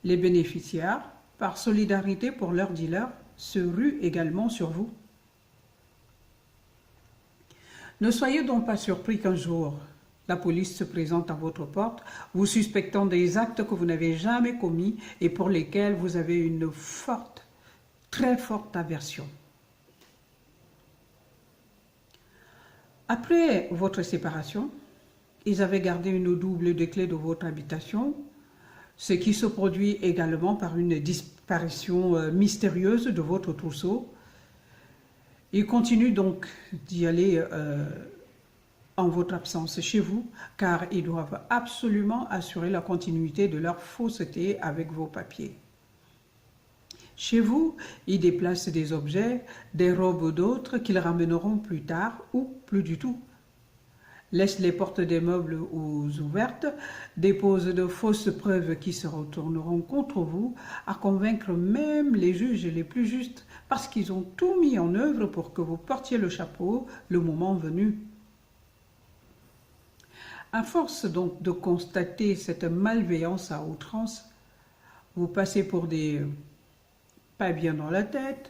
Les bénéficiaires, par solidarité pour leurs dealers, se ruent également sur vous. Ne soyez donc pas surpris qu'un jour, la police se présente à votre porte, vous suspectant des actes que vous n'avez jamais commis et pour lesquels vous avez une forte, très forte aversion. Après votre séparation, ils avaient gardé une double de clé de votre habitation, ce qui se produit également par une disparition mystérieuse de votre trousseau. Ils continuent donc d'y aller en votre absence chez vous, car ils doivent absolument assurer la continuité de leur fausseté avec vos papiers. Chez vous, ils déplacent des objets, des robes d'autres qu'ils ramèneront plus tard ou plus du tout. Laissent les portes des meubles ouvertes, déposent de fausses preuves qui se retourneront contre vous, à convaincre même les juges les plus justes, parce qu'ils ont tout mis en œuvre pour que vous portiez le chapeau le moment venu. À force donc de constater cette malveillance à outrance, vous passez pour des pas bien dans la tête,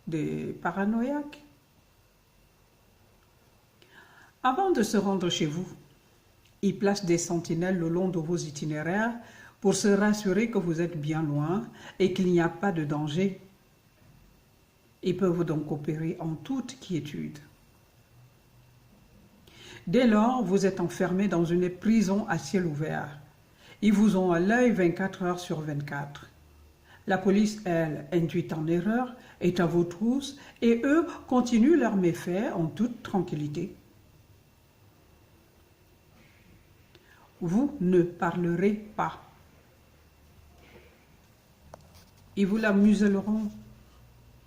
des paranoïaques. Avant de se rendre chez vous, ils placent des sentinelles le long de vos itinéraires pour se rassurer que vous êtes bien loin et qu'il n'y a pas de danger. Ils peuvent donc opérer en toute quiétude. Dès lors, vous êtes enfermé dans une prison à ciel ouvert. Ils vous ont à l'œil 24 heures sur 24. La police, elle, induite en erreur, est à vos trousses et eux continuent leurs méfaits en toute tranquillité. Vous ne parlerez pas. Ils vous la museleront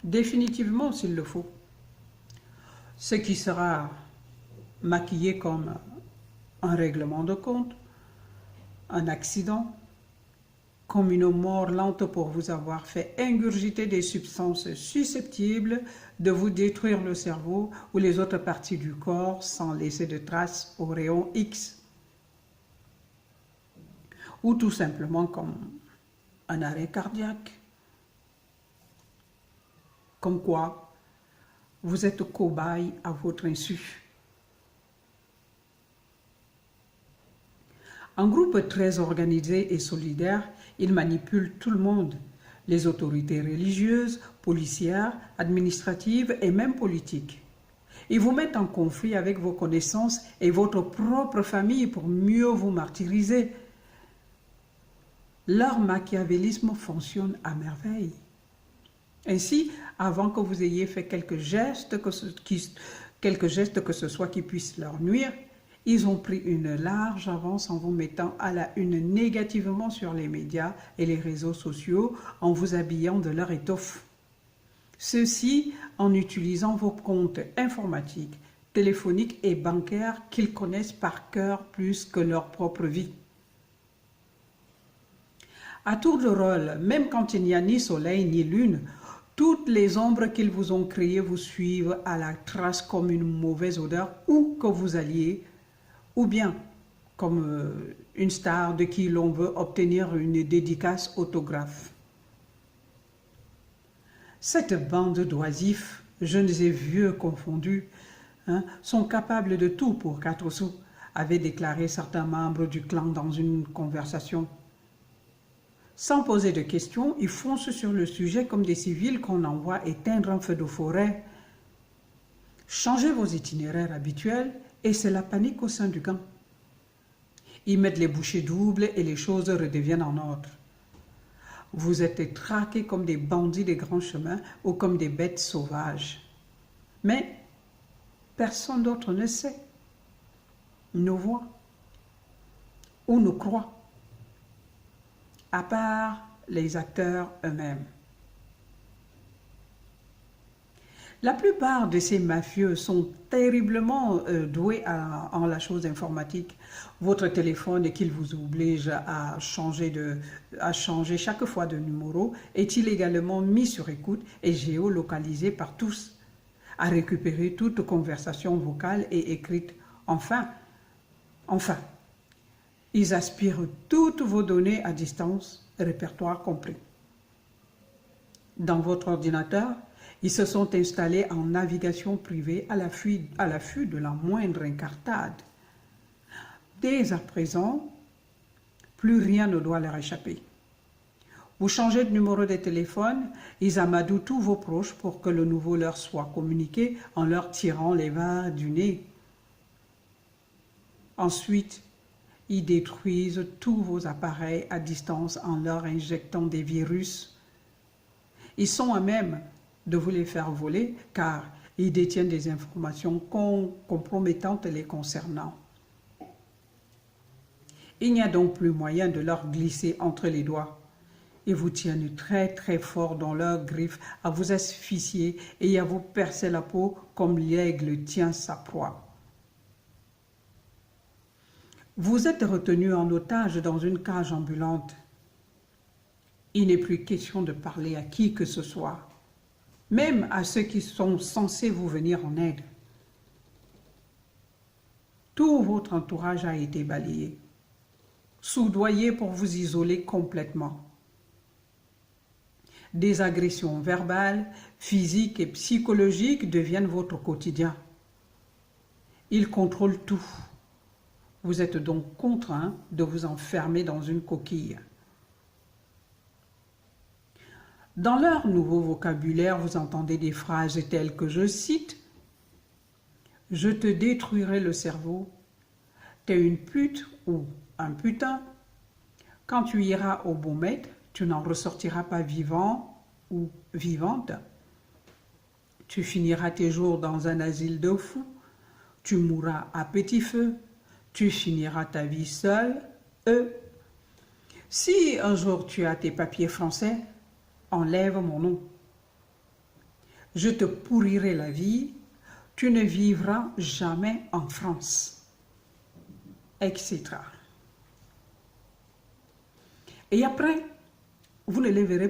définitivement s'il le faut. Ce qui sera maquillé comme un règlement de compte, un accident, comme une mort lente pour vous avoir fait ingurgiter des substances susceptibles de vous détruire le cerveau ou les autres parties du corps sans laisser de traces au rayon X. Ou tout simplement comme un arrêt cardiaque. Comme quoi, vous êtes cobaye à votre insu. Un groupe très organisé et solidaire, il manipule tout le monde, les autorités religieuses, policières, administratives et même politiques. Ils vous mettent en conflit avec vos connaissances et votre propre famille pour mieux vous martyriser. Leur machiavélisme fonctionne à merveille. Ainsi, avant que vous ayez fait quelques gestes que ce soit qui puissent leur nuire, ils ont pris une large avance en vous mettant à la une négativement sur les médias et les réseaux sociaux en vous habillant de leur étoffe. Ceci en utilisant vos comptes informatiques, téléphoniques et bancaires qu'ils connaissent par cœur plus que leur propre vie. À tour de rôle, même quand il n'y a ni soleil ni lune, toutes les ombres qu'ils vous ont créées vous suivent à la trace comme une mauvaise odeur où que vous alliez, ou bien comme une star de qui l'on veut obtenir une dédicace autographe. Cette bande d'oisifs, jeunes et vieux confondus, sont capables de tout pour 4 sous, avaient déclaré certains membres du clan dans une conversation. Sans poser de questions, ils foncent sur le sujet comme des civils qu'on envoie éteindre un feu de forêt. Changez vos itinéraires habituels et c'est la panique au sein du camp. Ils mettent les bouchées doubles et les choses redeviennent en ordre. Vous êtes traqués comme des bandits des grands chemins ou comme des bêtes sauvages. Mais personne d'autre ne sait, ne voit ou ne croit, à part les acteurs eux-mêmes. La plupart de ces mafieux sont terriblement doués en la chose informatique. Votre téléphone qu'il vous oblige à changer chaque fois de numéro est illégalement mis sur écoute et géolocalisé par tous, à récupérer toute conversation vocale et écrite. Enfin, Ils aspirent toutes vos données à distance, répertoire compris. Dans votre ordinateur, ils se sont installés en navigation privée à l'affût de la moindre incartade. Dès à présent, plus rien ne doit leur échapper. Vous changez de numéro de téléphone, ils amadouent tous vos proches pour que le nouveau leur soit communiqué en leur tirant les vers du nez. Ensuite, ils détruisent tous vos appareils à distance en leur injectant des virus. Ils sont à même de vous les faire voler car ils détiennent des informations compromettantes les concernant. Il n'y a donc plus moyen de leur glisser entre les doigts. Ils vous tiennent très très fort dans leurs griffes à vous asphyxier et à vous percer la peau comme l'aigle tient sa proie. Vous êtes retenu en otage dans une cage ambulante. Il n'est plus question de parler à qui que ce soit, même à ceux qui sont censés vous venir en aide. Tout votre entourage a été balayé, soudoyé pour vous isoler complètement. Des agressions verbales, physiques et psychologiques deviennent votre quotidien. Ils contrôlent tout. Vous êtes donc contraint de vous enfermer dans une coquille. Dans leur nouveau vocabulaire, vous entendez des phrases telles que, je cite, « Je te détruirai le cerveau, t'es une pute ou un putain. Quand tu iras au beau maître, tu n'en ressortiras pas vivant ou vivante. Tu finiras tes jours dans un asile de fous. Tu mourras à petit feu. Tu finiras ta vie seul. Si un jour tu as tes papiers français, enlève mon nom. Je te pourrirai la vie. Tu ne vivras jamais en France. » etc. Et après, vous ne les verrez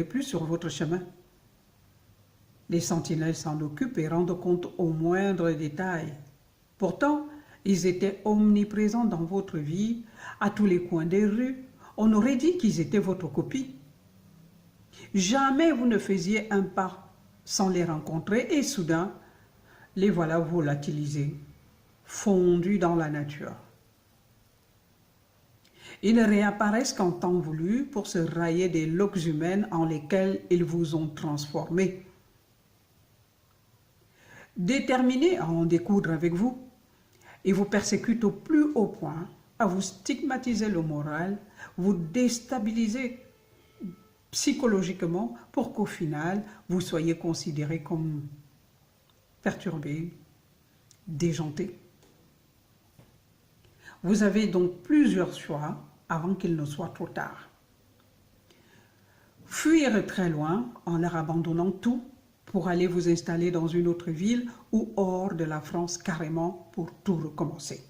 plus sur votre chemin. Les sentinelles s'en occupent et rendent compte au moindre détail. Pourtant, ils étaient omniprésents dans votre vie, à tous les coins des rues. On aurait dit qu'ils étaient votre copie. Jamais vous ne faisiez un pas sans les rencontrer et soudain, les voilà volatilisés, fondus dans la nature. Ils ne réapparaissent qu'en temps voulu pour se railler des loques humaines en lesquelles ils vous ont transformé. Déterminés à en découdre avec vous, ils vous persécutent au plus haut point, à vous stigmatiser le moral, vous déstabiliser psychologiquement pour qu'au final, vous soyez considéré comme perturbé, déjanté. Vous avez donc plusieurs choix avant qu'il ne soit trop tard. Fuir très loin en leur abandonnant tout pour aller vous installer dans une autre ville ou hors de la France carrément pour tout recommencer.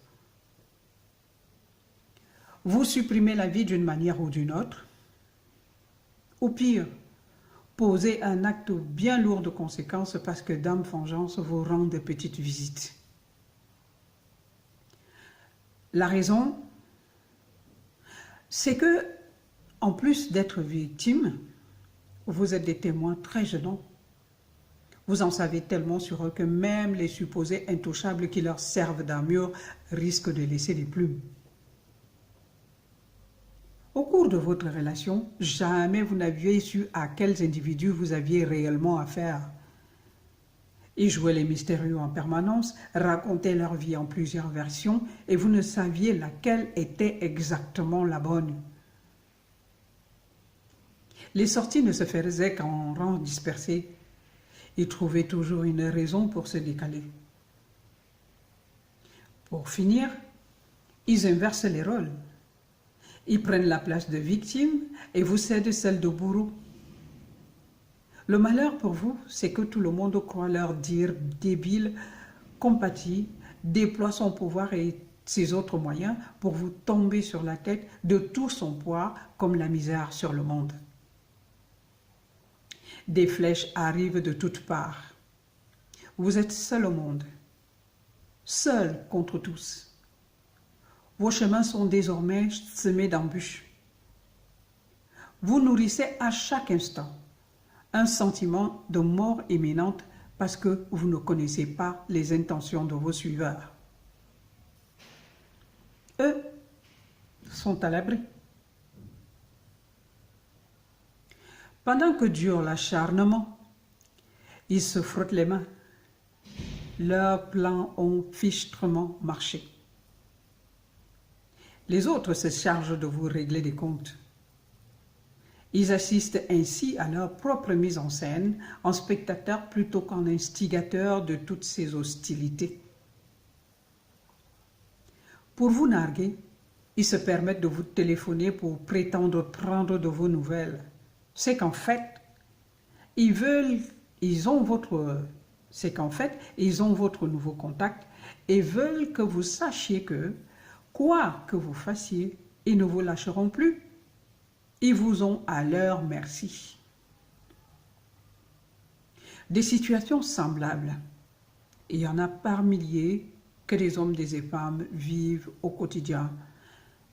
Vous supprimez la vie d'une manière ou d'une autre. Ou pire, posez un acte bien lourd de conséquences parce que Dame Vengeance vous rend des petites visites. La raison, c'est que, en plus d'être victime, vous êtes des témoins très gênants. Vous en savez tellement sur eux que même les supposés intouchables qui leur servent d'armure risquent de laisser des plumes. Au cours de votre relation, jamais vous n'aviez su à quels individus vous aviez réellement affaire. Ils jouaient les mystérieux en permanence, racontaient leur vie en plusieurs versions et vous ne saviez laquelle était exactement la bonne. Les sorties ne se faisaient qu'en rangs dispersés. Ils trouvaient toujours une raison pour se décaler. Pour finir, ils inversent les rôles. Ils prennent la place de victime et vous cèdent celle de bourreau. Le malheur pour vous, c'est que tout le monde croit leur dire débile, compatit, déploie son pouvoir et ses autres moyens pour vous tomber sur la tête de tout son poids comme la misère sur le monde. Des flèches arrivent de toutes parts. Vous êtes seul au monde, seul contre tous. Vos chemins sont désormais semés d'embûches. Vous nourrissez à chaque instant un sentiment de mort imminente parce que vous ne connaissez pas les intentions de vos suiveurs. Eux sont à l'abri. Pendant que dure l'acharnement, ils se frottent les mains. Leurs plans ont fichtrement marché. Les autres se chargent de vous régler des comptes. Ils assistent ainsi à leur propre mise en scène en spectateurs plutôt qu'en instigateurs de toutes ces hostilités. Pour vous narguer, ils se permettent de vous téléphoner pour prétendre prendre de vos nouvelles. C'est qu'en fait, ils ont votre nouveau contact et veulent que vous sachiez que, quoi que vous fassiez, ils ne vous lâcheront plus. Ils vous ont à leur merci. Des situations semblables, il y en a par milliers que des hommes et des femmes vivent au quotidien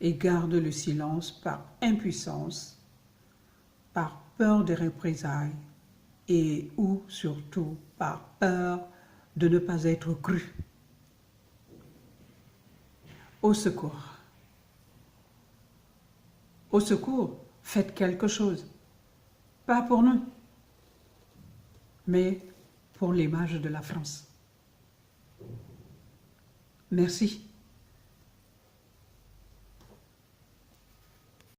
et gardent le silence par impuissance, par peur des représailles et ou surtout par peur de ne pas être crus. Au secours. Au secours, faites quelque chose. Pas pour nous, mais pour l'image de la France. Merci.